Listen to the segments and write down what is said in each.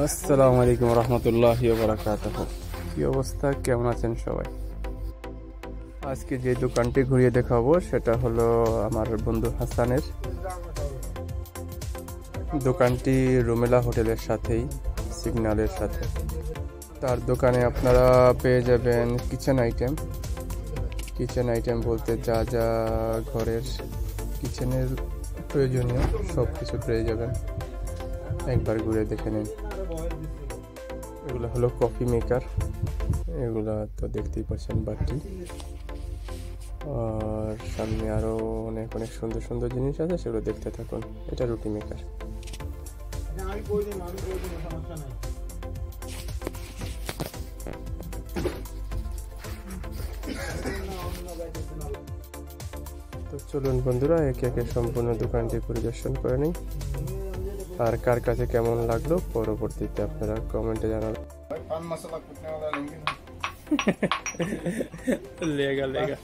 আসসালামু আলাইকুম রহমতুল্লাহি ওয়া বারাকাতুহু। কি অবস্থা, কেমন আছেন সবাই? আজকে যে দোকানটি ঘুরিয়ে দেখাবো সেটা হলো আমার বন্ধু হাসানের দোকানটি। রুমেলা হোটেলের সাথেই, সিগন্যালের সাথে। তার দোকানে আপনারা পেয়ে যাবেন কিচেন আইটেম বলতে যা যা ঘরের কিচেনের প্রয়োজনীয় সব কিছু পেয়ে যাবেন। একবার ঘুরে দেখে নিন। এগুলো হলো কফি মেকার, এগুলা তো দেখতেই পাচ্ছেন বাটি। আর সামনে আরো অনেক অনেক সুন্দর সুন্দর জিনিস আছে, সেগুলো দেখতে থাকুন। এটা রুটি মেকার। তো চলুন বন্ধুরা, একে একে সম্পূর্ণ দোকানটি পরিদর্শন করে নিই। আর কার কাছে কেমন লাগলো পরবর্তীতে আপনারা কমেন্টে জানাবেন। লেগা লেগা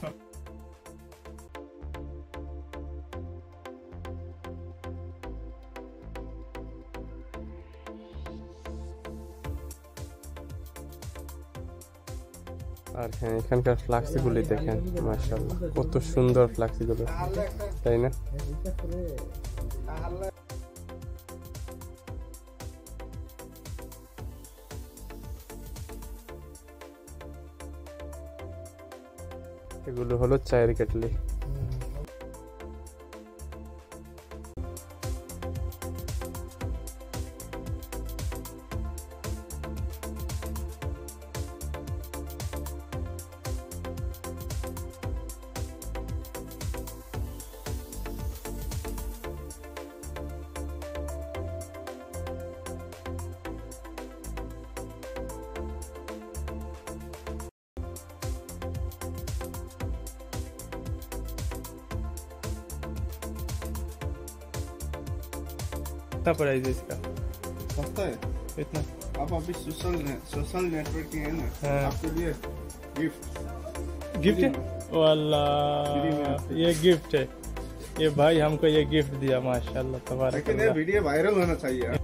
আর হ্যাঁ, এখানকার ফ্লাক্সিগুলি দেখেন, মাশাআল্লাহ কত সুন্দর ফ্লাক্সিগুলো, তাই না? এগুলো হলো চায়ের কেটলি। कितना प्राइस है इसका? सस्ता है इतना? आप अभी सोशल नेटवर्किंग है ना, हाँ। आपके लिए गिफ्ट गिफ्ट है वाला, ये गिफ्ट है। ये भाई हमको ये गिफ्ट दिया, माशाल्लाह तबारक लेकिन ये अल्लाह। वीडियो वायरल होना चाहिए।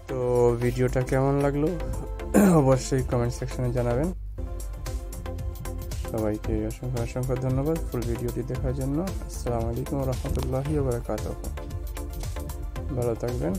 তো ভিডিওটা কেমন লাগলো অবশ্যই কমেন্ট সেকশনে জানাবেন। সবাইকে অসংখ্য অসংখ্য ধন্যবাদ ফুল ভিডিওটি দেখার জন্য। আসসালামু আলাইকুম রহমতুল্লাহি ওয়া বারাকাতুহু। ভালো থাকবেন।